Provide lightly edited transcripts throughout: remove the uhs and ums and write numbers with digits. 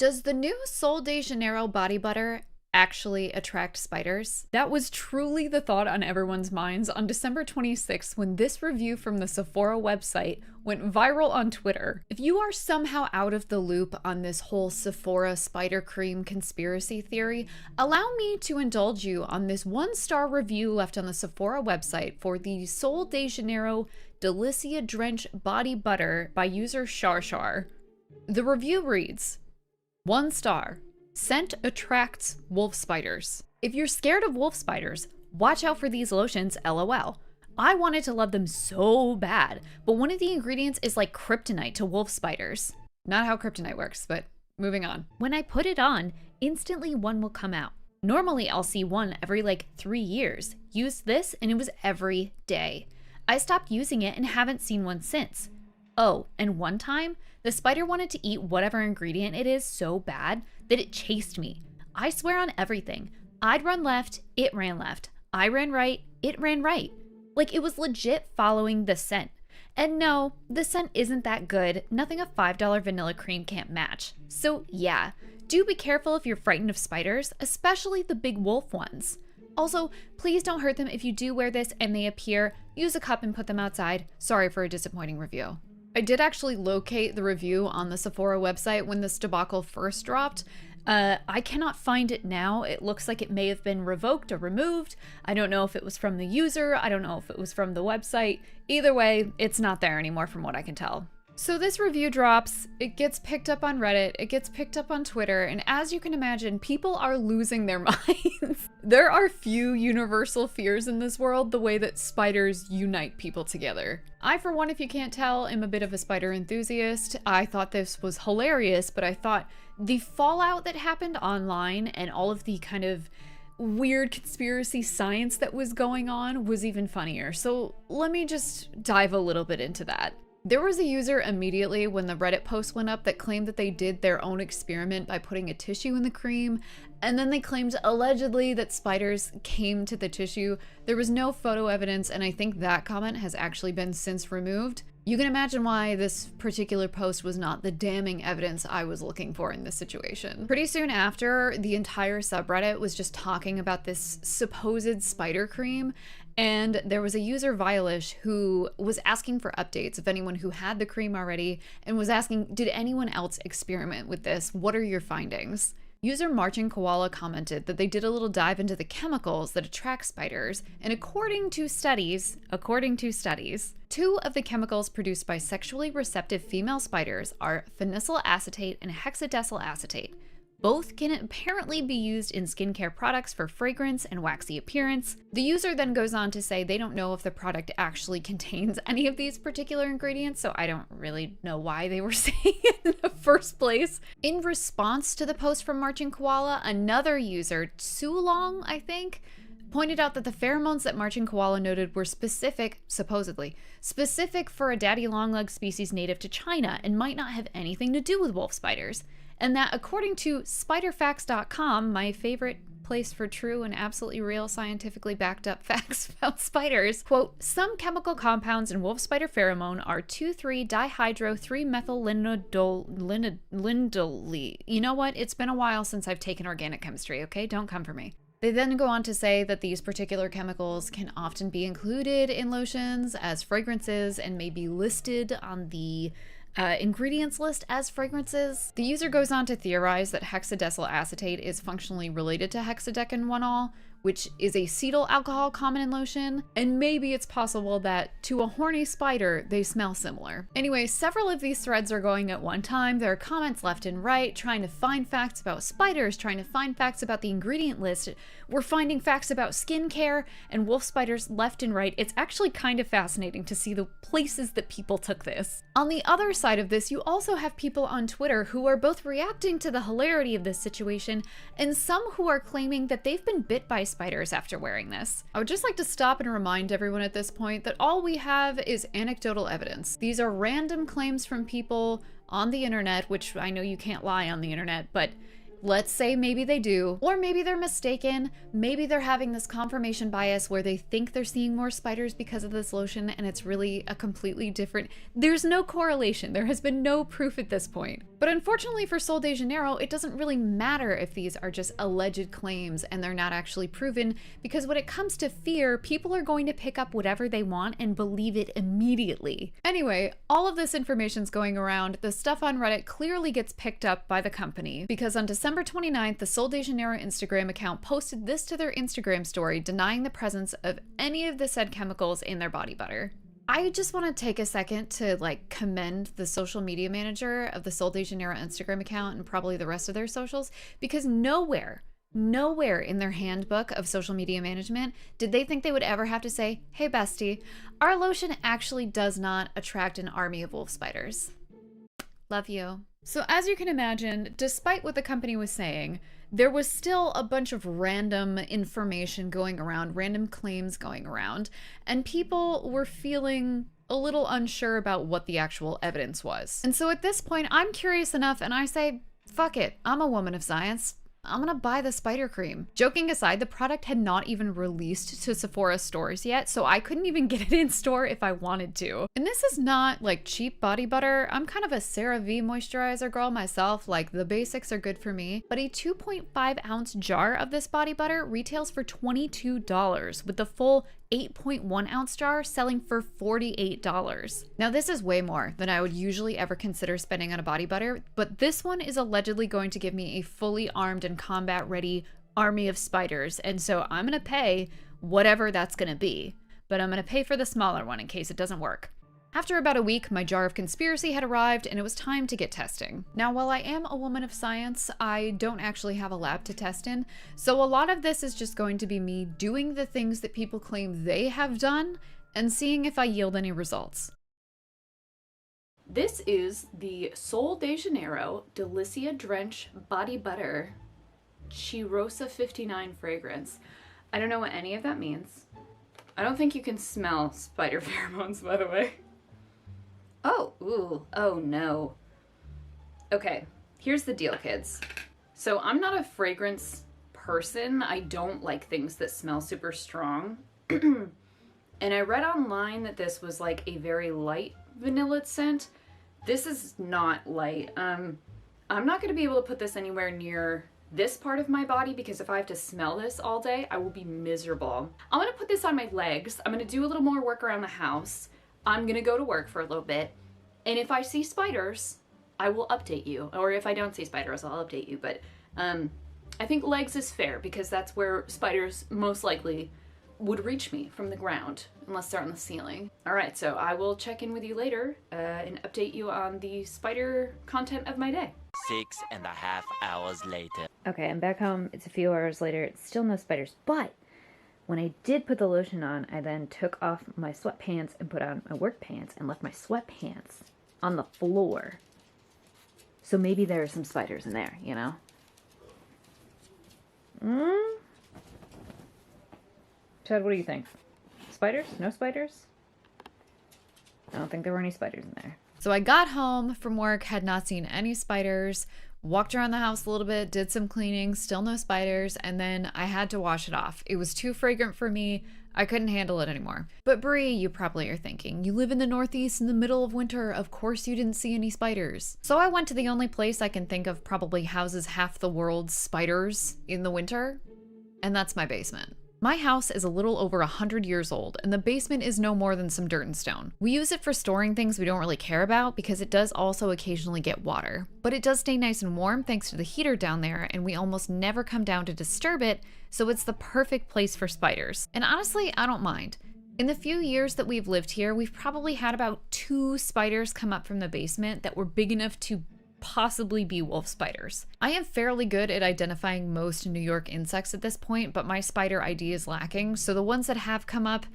Does the new Sol de Janeiro body butter actually attract spiders? That was truly the thought on everyone's minds on December 26th when this review from the Sephora website went viral on Twitter. If you are somehow out of the loop on this whole Sephora spider cream conspiracy theory, allow me to indulge you on this 1-star review left on the Sephora website for the Sol de Janeiro Delicia Drench Body Butter by user Shar. The review reads, 1 star. Scent attracts wolf spiders. If you're scared of wolf spiders, watch out for these lotions, LOL. I wanted to love them so bad, but one of the ingredients is like kryptonite to wolf spiders. Not how kryptonite works, but moving on. When I put it on, instantly one will come out. Normally I'll see one every like 3 years. Used this and it was every day. I stopped using it and haven't seen one since. Oh, and one time, the spider wanted to eat whatever ingredient it is so bad that it chased me. I swear on everything. I'd run left, it ran left. I ran right, it ran right. Like it was legit following the scent. And no, the scent isn't that good. Nothing a $5 vanilla cream can't match. So yeah, do be careful if you're frightened of spiders, especially the big wolf ones. Also, please don't hurt them if you do wear this and they appear. Use a cup and put them outside. Sorry for a disappointing review. I did actually locate the review on the Sephora website when this debacle first dropped. I cannot find it now. It looks like it may have been revoked or removed. I don't know if it was from the user. I don't know if it was from the website. Either way, it's not there anymore from what I can tell. So this review drops, it gets picked up on Reddit, it gets picked up on Twitter, and as you can imagine, people are losing their minds. There are few universal fears in this world the way that spiders unite people together. I, for one, if you can't tell, am a bit of a spider enthusiast. I thought this was hilarious, but I thought the fallout that happened online and all of the kind of weird conspiracy science that was going on was even funnier. So let me just dive a little bit into that. There was a user immediately when the Reddit post went up that claimed that they did their own experiment by putting a tissue in the cream, and then they claimed allegedly that spiders came to the tissue. There was no photo evidence, and I think that comment has actually been since removed. You can imagine why this particular post was not the damning evidence I was looking for in this situation. Pretty soon after, the entire subreddit was just talking about this supposed spider cream, and there was a user, Violish, who was asking for updates of anyone who had the cream already and was asking, did anyone else experiment with this? What are your findings? User Marching Koala commented that they did a little dive into the chemicals that attract spiders, and according to studies, 2 of the chemicals produced by sexually receptive female spiders are phenyl acetate and hexadecyl acetate. Both can apparently be used in skincare products for fragrance and waxy appearance. The user then goes on to say they don't know if the product actually contains any of these particular ingredients, so I don't really know why they were saying it in the first place. In response to the post from Marching Koala, another user, Sulong, I think, pointed out that the pheromones that Marching Koala noted were supposedly specific for a daddy longleg species native to China and might not have anything to do with wolf spiders. And that according to spiderfacts.com, my favorite place for true and absolutely real scientifically backed up facts about spiders, quote, some chemical compounds in wolf spider pheromone are 2,3-dihydro-3-methyl-linalool. You know what? It's been a while since I've taken organic chemistry, okay? Don't come for me. They then go on to say that these particular chemicals can often be included in lotions as fragrances and may be listed on the ingredients list as fragrances. The user goes on to theorize that hexadecyl acetate is functionally related to hexadecanol, which is a cetyl alcohol common in lotion, and maybe it's possible that to a horny spider, they smell similar. Anyway, several of these threads are going at one time. There are comments left and right trying to find facts about spiders, trying to find facts about the ingredient list. We're finding facts about skincare and wolf spiders left and right. It's actually kind of fascinating to see the places that people took this. On the other side of this, you also have people on Twitter who are both reacting to the hilarity of this situation and some who are claiming that they've been bit by spiders after wearing this. I would just like to stop and remind everyone at this point that all we have is anecdotal evidence. These are random claims from people on the internet, which I know you can't lie on the internet, but Let's say maybe they do, or maybe they're mistaken. Maybe they're having this confirmation bias where they think they're seeing more spiders because of this lotion and it's really a completely different. There's no correlation. There has been no proof at this point. But unfortunately for Sol de Janeiro, it doesn't really matter if these are just alleged claims and they're not actually proven, because when it comes to fear, people are going to pick up whatever they want and believe it immediately. Anyway, all of this information's going around. The stuff on Reddit clearly gets picked up by the company, because on December 29th, the Sol de Janeiro Instagram account posted this to their Instagram story, denying the presence of any of the said chemicals in their body butter. I just want to take a second to commend the social media manager of the Sol de Janeiro Instagram account and probably the rest of their socials, because nowhere in their handbook of social media management did they think they would ever have to say, hey bestie, our lotion actually does not attract an army of wolf spiders. Love you. So as you can imagine, despite what the company was saying, there was still a bunch of random information going around, random claims going around, and people were feeling a little unsure about what the actual evidence was. And so at this point, I'm curious enough and I say, fuck it, I'm a woman of science. I'm gonna buy the spider cream. Joking aside, the product had not even released to Sephora stores yet, so I couldn't even get it in store if I wanted to. And this is not cheap body butter. I'm kind of a CeraVe moisturizer girl myself, the basics are good for me. But a 2.5 ounce jar of this body butter retails for $22, with the full 8.1 ounce jar selling for $48. Now this is way more than I would usually ever consider spending on a body butter, but this one is allegedly going to give me a fully armed and combat ready army of spiders, and so I'm gonna pay whatever that's gonna be, but I'm gonna pay for the smaller one in case it doesn't work. After about a week, my jar of conspiracy had arrived and it was time to get testing. Now, while I am a woman of science, I don't actually have a lab to test in, so a lot of this is just going to be me doing the things that people claim they have done and seeing if I yield any results. This is the Sol de Janeiro Delicia Drench Body Butter Cheirosa 59 fragrance. I don't know what any of that means. I don't think you can smell spider pheromones, by the way. Oh, ooh, oh no. Okay, here's the deal, kids. So I'm not a fragrance person. I don't like things that smell super strong. And I read online that this was a very light vanilla scent. This is not light. I'm not gonna be able to put this anywhere near this part of my body because if I have to smell this all day, I will be miserable. I'm gonna put this on my legs. I'm gonna do a little more work around the house. I'm gonna go to work for a little bit, and if I see spiders, I will update you. Or if I don't see spiders, I'll update you. But I think legs is fair because that's where spiders most likely would reach me from the ground, unless they're on the ceiling. All right, so I will check in with you later and update you on the spider content of my day. 6.5 hours later. Okay, I'm back home. It's a few hours later. It's still no spiders, but when I did put the lotion on, I then took off my sweatpants and put on my work pants and left my sweatpants on the floor. So maybe there are some spiders in there, you know? Chad, what do you think? Spiders? No spiders? I don't think there were any spiders in there. So I got home from work, had not seen any spiders, walked around the house a little bit, did some cleaning, still no spiders, and then I had to wash it off. It was too fragrant for me. I couldn't handle it anymore. But Brie, you probably are thinking, you live in the Northeast in the middle of winter, of course you didn't see any spiders. So I went to the only place I can think of probably houses half the world's spiders in the winter, and that's my basement. My house is a little over 100 years old, and the basement is no more than some dirt and stone. We use it for storing things we don't really care about because it does also occasionally get water. But it does stay nice and warm thanks to the heater down there, and we almost never come down to disturb it, so it's the perfect place for spiders. And honestly, I don't mind. In the few years that we've lived here, we've probably had about 2 spiders come up from the basement that were big enough to possibly be wolf spiders. I am fairly good at identifying most New York insects at this point, but my spider ID is lacking, so the ones that have come up,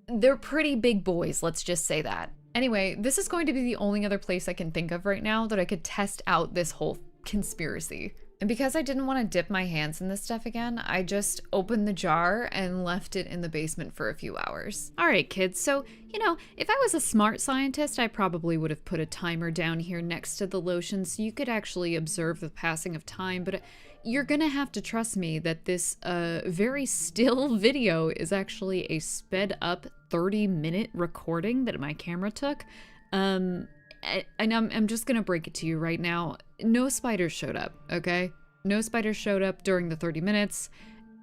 they're pretty big boys, let's just say that. Anyway, this is going to be the only other place I can think of right now that I could test out this whole conspiracy. And because I didn't want to dip my hands in this stuff again, I just opened the jar and left it in the basement for a few hours. All right, kids, so, if I was a smart scientist, I probably would have put a timer down here next to the lotion so you could actually observe the passing of time, but you're gonna have to trust me that this very still video is actually a sped up 30-minute recording that my camera took. And I'm just gonna break it to you right now. No spiders showed up, okay? No spiders showed up during the 30 minutes.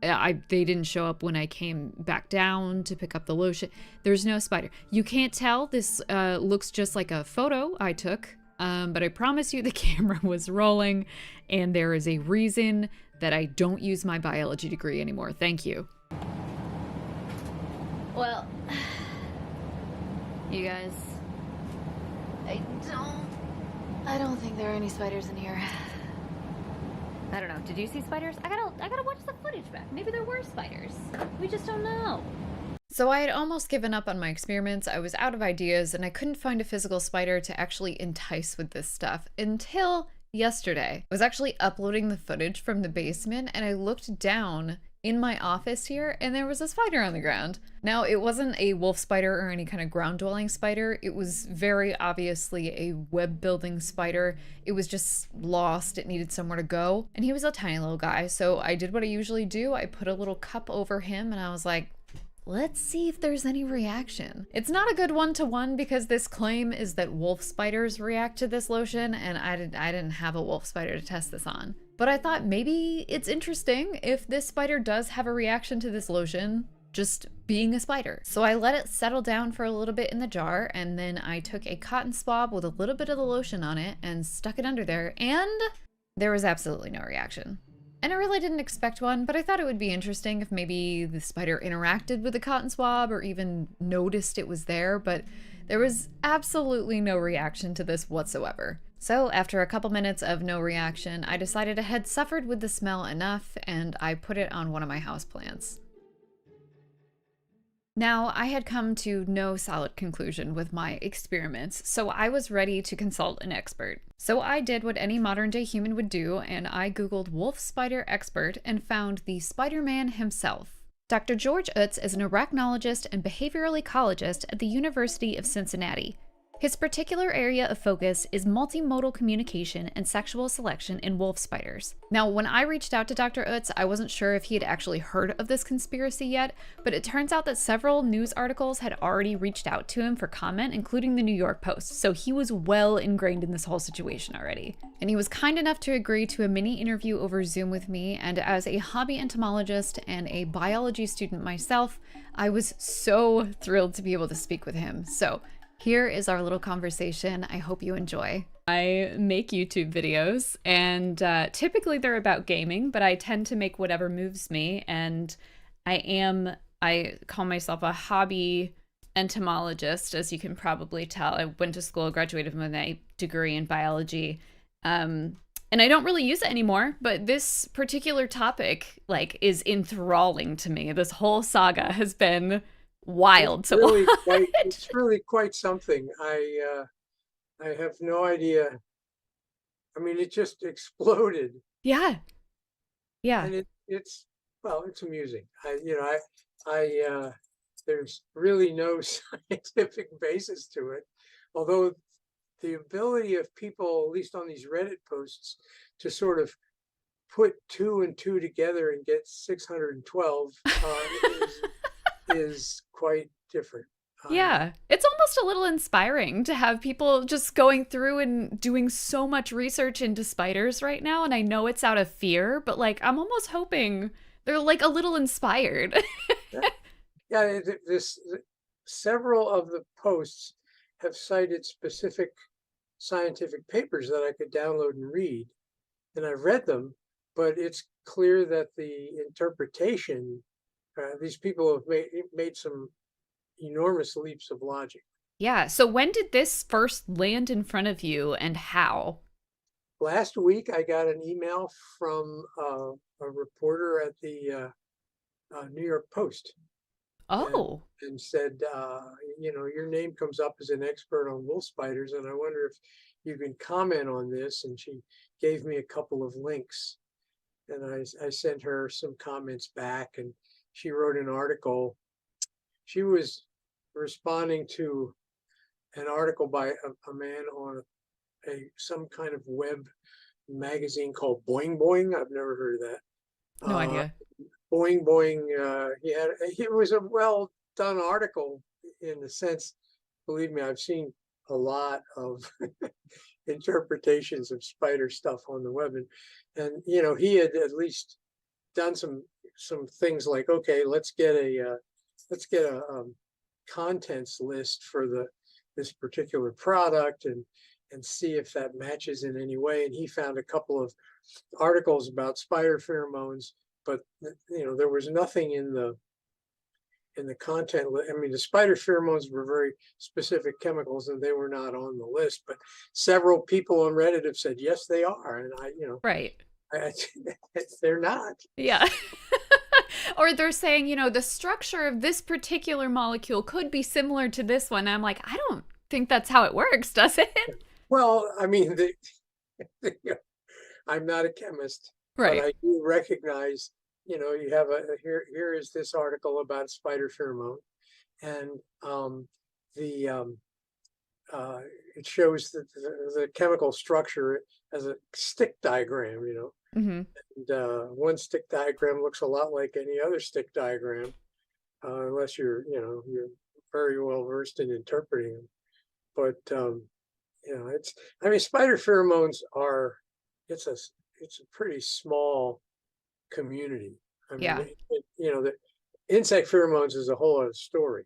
They didn't show up when I came back down to pick up the lotion. There's no spider. You can't tell. This looks just like a photo I took, but I promise you the camera was rolling, and there is a reason that I don't use my biology degree anymore. Thank you. Well, you guys, I don't think there are any spiders in here. I don't know. Did you see spiders? I gotta watch the footage back. Maybe there were spiders. We just don't know. So I had almost given up on my experiments. I was out of ideas and I couldn't find a physical spider to actually entice with this stuff until yesterday. I was actually uploading the footage from the basement and I looked down in my office here and there was a spider on the ground. Now, it wasn't a wolf spider or any kind of ground dwelling spider. It was very obviously a web building spider. It was just lost. It needed somewhere to go. And he was a tiny little guy. So I did what I usually do. I put a little cup over him and I was like, let's see if there's any reaction. It's not a good one-to-one because this claim is that wolf spiders react to this lotion and I didn't have a wolf spider to test this on. But I thought maybe it's interesting if this spider does have a reaction to this lotion, just being a spider. So I let it settle down for a little bit in the jar and then I took a cotton swab with a little bit of the lotion on it and stuck it under there and there was absolutely no reaction. And I really didn't expect one, but I thought it would be interesting if maybe the spider interacted with the cotton swab or even noticed it was there, but there was absolutely no reaction to this whatsoever. So after a couple minutes of no reaction, I decided I had suffered with the smell enough and I put it on one of my houseplants. Now, I had come to no solid conclusion with my experiments, so I was ready to consult an expert. So I did what any modern day human would do, and I Googled wolf spider expert and found the Spider-Man himself. Dr. George Uetz is an arachnologist and behavioral ecologist at the University of Cincinnati. His particular area of focus is multimodal communication and sexual selection in wolf spiders. Now, when I reached out to Dr. Uetz, I wasn't sure if he had actually heard of this conspiracy yet, but it turns out that several news articles had already reached out to him for comment, including the New York Post, so he was well ingrained in this whole situation already. And he was kind enough to agree to a mini interview over Zoom with me, and as a hobby entomologist and a biology student myself, I was so thrilled to be able to speak with him. So here is our little conversation. I hope you enjoy. I make YouTube videos and typically they're about gaming, but I tend to make whatever moves me. And I call myself a hobby entomologist, as you can probably tell. I went to school, graduated with my degree in biology. And I don't really use it anymore, but this particular topic is enthralling to me. This whole saga has been wild. It's really quite something. I have no idea. I mean, it just exploded. Yeah. And it's amusing. There's really no scientific basis to it, although the ability of people, at least on these Reddit posts, to sort of put 2 and 2 together and get 612 is quite different. Yeah, it's almost a little inspiring to have people just going through and doing so much research into spiders right now. And I know it's out of fear, but I'm almost hoping they're a little inspired. Several of the posts have cited specific scientific papers that I could download and read. And I've read them, but it's clear that the interpretation, these people have made some enormous leaps of logic. Yeah. So when did this first land in front of you and how? Last week, I got an email from a reporter at the New York Post. Oh. And said, your name comes up as an expert on wolf spiders, and I wonder if you can comment on this. And she gave me a couple of links. and I sent her some comments back, and she wrote an article. She was responding to an article by a man on some kind of web magazine called Boing Boing. I've never heard of that. No idea. Boing Boing. It was a well done article in the sense, believe me, I've seen a lot of interpretations of spider stuff on the web, and he had at least done some things like, okay, let's get a contents list for this particular product, and see if that matches in any way. And he found a couple of articles about spider pheromones, but there was nothing in the content. I mean, the spider pheromones were very specific chemicals, and they were not on the list. But several people on Reddit have said yes, they are, and Right. they're not. Yeah. Or they're saying, the structure of this particular molecule could be similar to this one. And I'm like, I don't think that's how it works, does it? Well, I mean, I'm not a chemist, Right. but I do recognize, you have here is this article about spider pheromone, and it shows that the chemical structure as a stick diagram, Mm-hmm. and one stick diagram looks a lot like any other stick diagram, unless you're very well versed in interpreting them. But spider pheromones are, it's a pretty small community. I mean, Yeah. the insect pheromones is a whole other story.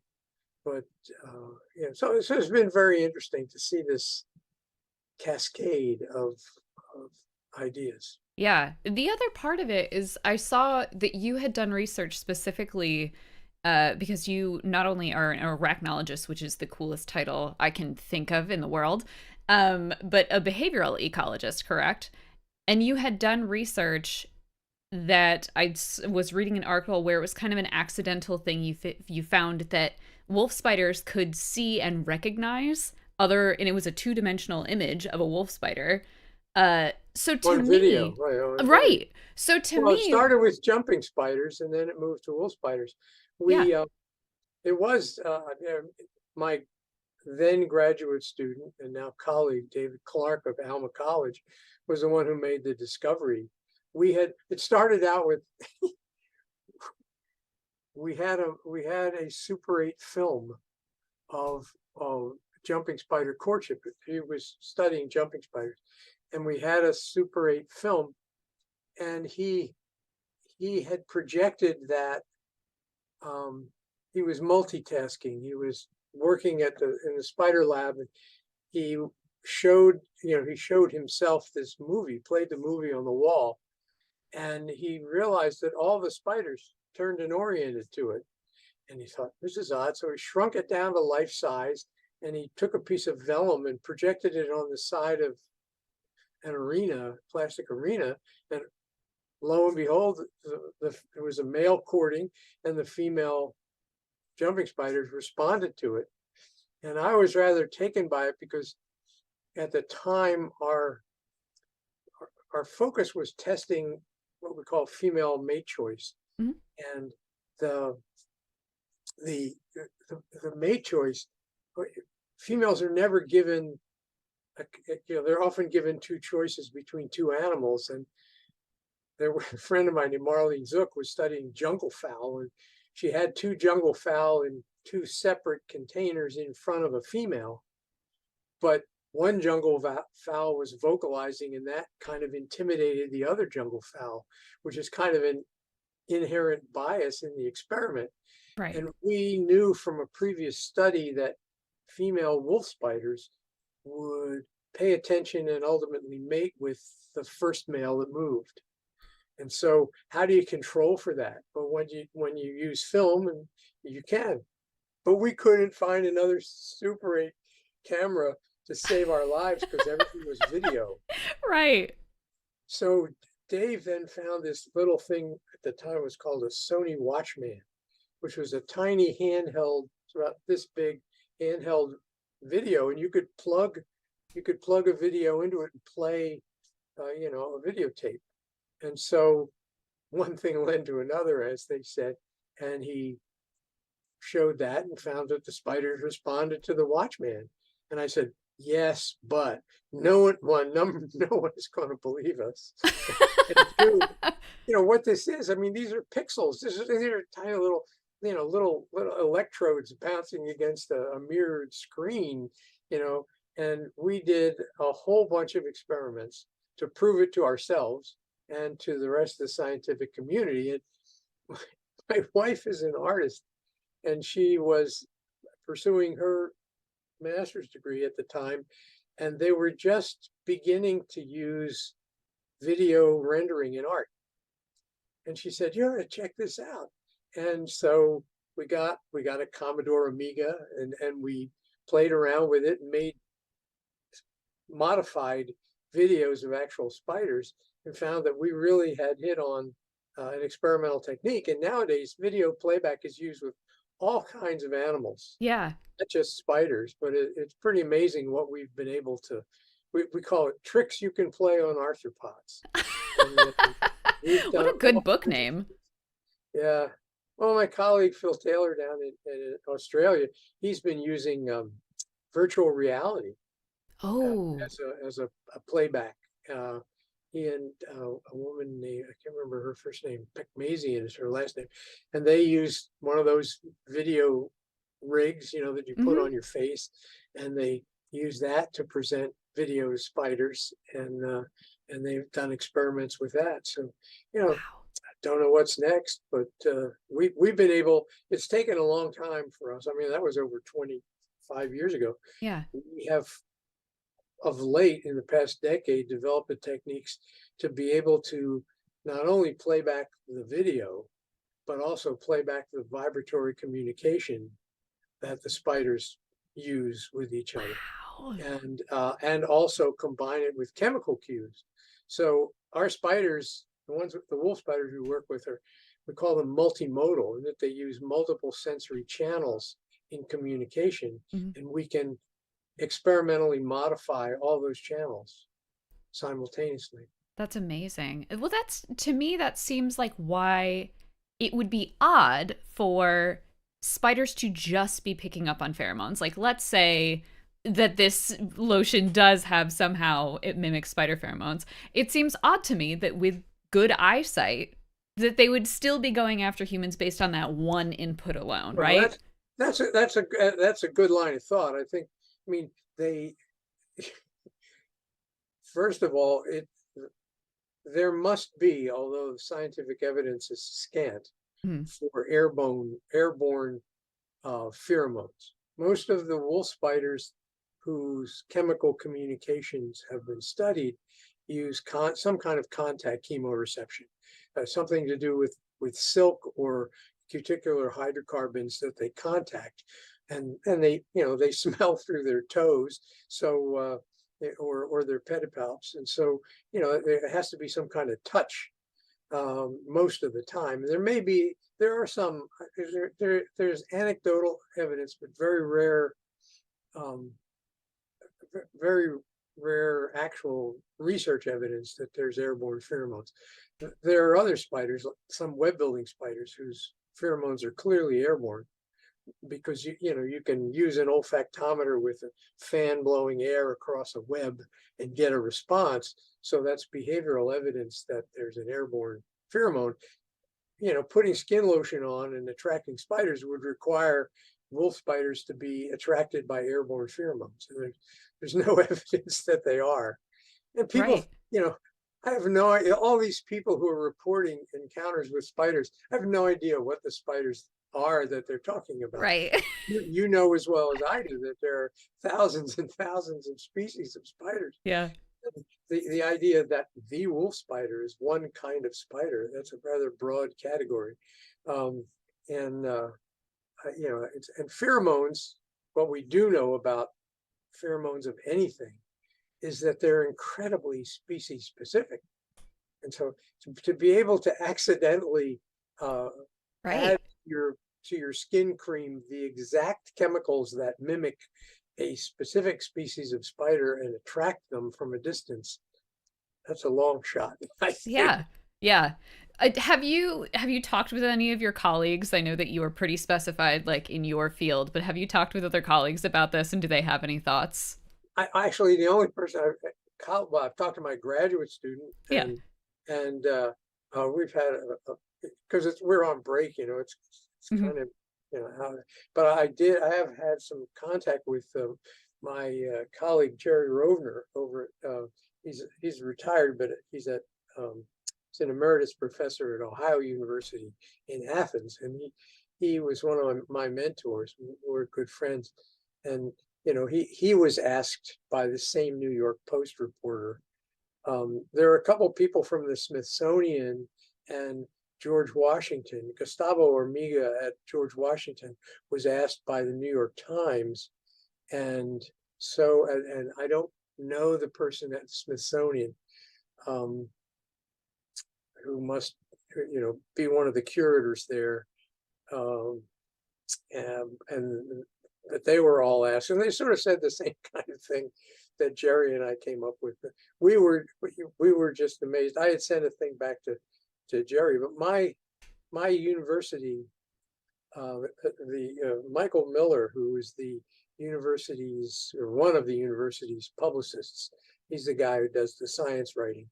But so it's been very interesting to see this cascade of ideas. Yeah. The other part of it is I saw that you had done research specifically because you not only are an arachnologist, which is the coolest title I can think of in the world, but a behavioral ecologist, correct? And you had done research that was reading an article where it was kind of an accidental thing. You found that wolf spiders could see and recognize and it was a 2-dimensional image of a wolf spider. So to On me, video, right. So to me, it started with jumping spiders, and then it moved to wolf spiders. It was my then graduate student and now colleague, David Clark of Alma College, was the one who made the discovery. It started out with, we had a Super 8 film of jumping spider courtship. He was studying jumping spiders, and we had a Super 8 film, and he had projected that he was multitasking. He was working in the spider lab, and he showed himself this movie, played the movie on the wall, and he realized that all the spiders turned and oriented to it. And he thought, this is odd. So he shrunk it down to life size, and he took a piece of vellum and projected it on the side of an plastic arena, and lo and behold, there was a male courting, and the female jumping spiders responded to it. And I was rather taken by it because at the time our focus was testing what we call female mate choice. Mhm. And the mate choice, females are never given, they're often given two choices between two animals. And there was a friend of mine named Marlene Zook was studying jungle fowl, and she had two jungle fowl in two separate containers in front of a female, but one jungle fowl was vocalizing, and that kind of intimidated the other jungle fowl, which is kind of an inherent bias in the experiment. right. And we knew from a previous study that female wolf spiders would pay attention and ultimately mate with the first male that moved. And so how do you control for that? But when you use film, and you can, but we couldn't find another Super 8 camera to save our lives because everything was video. Right. So Dave then found this little thing, at the time it was called a Sony Watchman, which was a tiny handheld, about this big handheld video, and you could plug a video into it and play, a videotape. And so one thing led to another, as they said, and he showed that and found that the spiders responded to the Watchman. And I said, yes, but no one, one number, no one is going to believe us. And two, what this is. I mean, these are pixels. These are tiny little, little electrodes bouncing against a mirrored screen, and we did a whole bunch of experiments to prove it to ourselves and to the rest of the scientific community. And my wife is an artist, and she was pursuing her master's degree at the time, and they were just beginning to use video rendering in art. And she said, you ought to check this out. And so we got a Commodore Amiga, and we played around with it and made modified videos of actual spiders, and found that we really had hit on an experimental technique. And nowadays, video playback is used with all kinds of animals, Yeah. not just spiders, but it's pretty amazing what we've been able to, we call it tricks you can play on arthropods. What a good book name. Yeah. Well, my colleague Phil Taylor down in Australia, he's been using virtual reality Oh. as a playback. He and a woman named, I can't remember her first name, Pekmazian is her last name, and they use one of those video rigs, that you put on your face, and they use that to present video spiders, and they've done experiments with that. So, Wow. I don't know what's next, but we've been able. It's taken a long time for us. I mean, that was over 25 years ago. Yeah. We have, of late, in the past decade, developed the techniques to be able to not only play back the video, but also play back the vibratory communication that the spiders use with each other. Wow. And also combine it with chemical cues. So our spiders, the wolf spiders we work with, we call them multimodal, in that they use multiple sensory channels in communication, and we can experimentally modify all those channels simultaneously. That's amazing. Well, to me, that seems like why it would be odd for spiders to just be picking up on pheromones. Like, let's say that this lotion does have somehow, it mimics spider pheromones. It seems odd to me that with good eyesight, that they would still be going after humans based on that one input alone, Well, right? that's a good line of thought. I mean, they, first of all, there must be, although the scientific evidence is scant, for airborne pheromones. Most of the wolf spiders whose chemical communications have been studied use some kind of contact chemoreception, something to do with silk or cuticular hydrocarbons that they contact, and they they smell through their toes, so or their pedipalps, and so there has to be some kind of touch most of the time. There are some, there's anecdotal evidence, but very rare actual research evidence that there's airborne pheromones. There are other spiders, some web building spiders, whose pheromones are clearly airborne, because you can use an olfactometer with a fan blowing air across a web and get a response. So that's behavioral evidence that there's an airborne pheromone. Putting skin lotion on and attracting spiders would require wolf spiders to be attracted by airborne pheromones. There's no evidence that they are. And people, Right. I have no idea. All these people who are reporting encounters with spiders, I have no idea what the spiders are that they're talking about. Right. You know as well as I do that there are thousands and thousands of species of spiders. Yeah. The idea that the wolf spider is one kind of spider, that's a rather broad category. And pheromones, what we do know about pheromones of anything is that they're incredibly species specific. And so to be able to accidentally add to your skin cream the exact chemicals that mimic a specific species of spider and attract them from a distance, that's a long shot, I think. Yeah. Yeah. Have you talked with any of your colleagues? I know that you are pretty specified, like in your field, but have you talked with other colleagues about this, and do they have any thoughts? I actually, the only person well, I've talked to my graduate student, Yeah. and we've had because we're on break, it's Hmm. kind of, how, but I have had some contact with my colleague Jerry Rovner over at, he's retired, but he's an emeritus professor at Ohio University in Athens, and he was one of my mentors. We're good friends, and he was asked by the same New York Post reporter. There are a couple people from the Smithsonian and George Washington. Gustavo Ormiga at George Washington was asked by the New York Times, and and I don't know the person at the Smithsonian, um, who must be one of the curators there, um, and but they were all asked, and they sort of said the same kind of thing that Jerry and I came up with. We were just amazed. I had sent a thing back to Jerry, but my university, the Michael Miller, who is the university's or one of the university's publicists, he's the guy who does the science writing,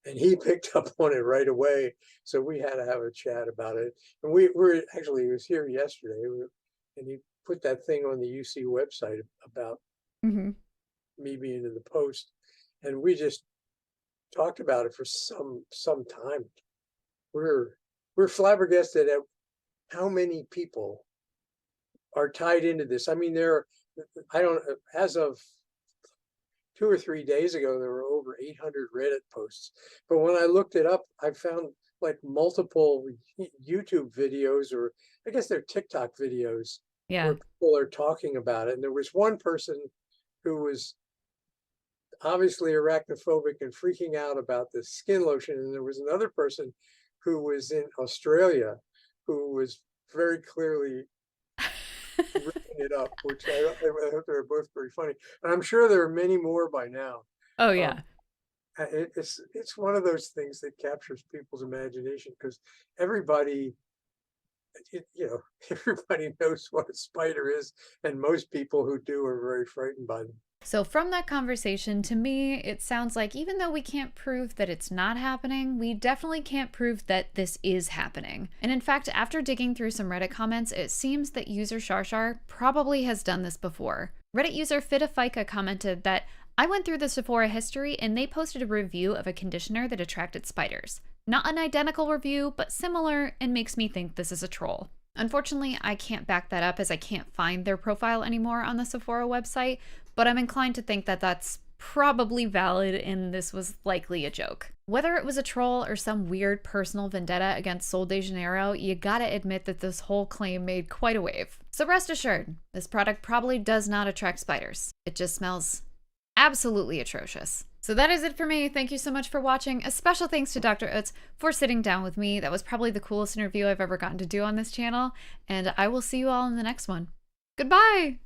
and he picked up on it right away. So we had to have a chat about it, and he was here yesterday, and he put that thing on the UC website about Hmm. me being in the Post, and we just talked about it for some time. We're we're flabbergasted at how many people are tied into this. I mean, I don't, as of 2 or 3 days ago, there were over 800 Reddit posts. But when I looked it up, I found like multiple YouTube videos, or I guess they're TikTok videos, Yeah. where people are talking about it. And there was one person who was obviously arachnophobic and freaking out about the skin lotion. And there was another person who was in Australia who was very clearly ripping it up, which I thought they were both pretty funny. And I'm sure there are many more by now. Oh, Um, yeah. it's one of those things that captures people's imagination, because everybody, everybody knows what a spider is, and most people who do are very frightened by them. So, from that conversation, to me, it sounds like even though we can't prove that it's not happening, we definitely can't prove that this is happening. And in fact, after digging through some Reddit comments, it seems that user Sharshar probably has done this before. Reddit user Fitafika commented that I went through the Sephora history and they posted a review of a conditioner that attracted spiders. Not an identical review, but similar, and makes me think this is a troll. Unfortunately, I can't back that up as I can't find their profile anymore on the Sephora website, but I'm inclined to think that that's probably valid and this was likely a joke. Whether it was a troll or some weird personal vendetta against Sol de Janeiro, you gotta admit that this whole claim made quite a wave. So rest assured, this product probably does not attract spiders. It just smells absolutely atrocious. So that is it for me. Thank you so much for watching. A special thanks to Dr. Uetz for sitting down with me. That was probably the coolest interview I've ever gotten to do on this channel, and I will see you all in the next one. Goodbye!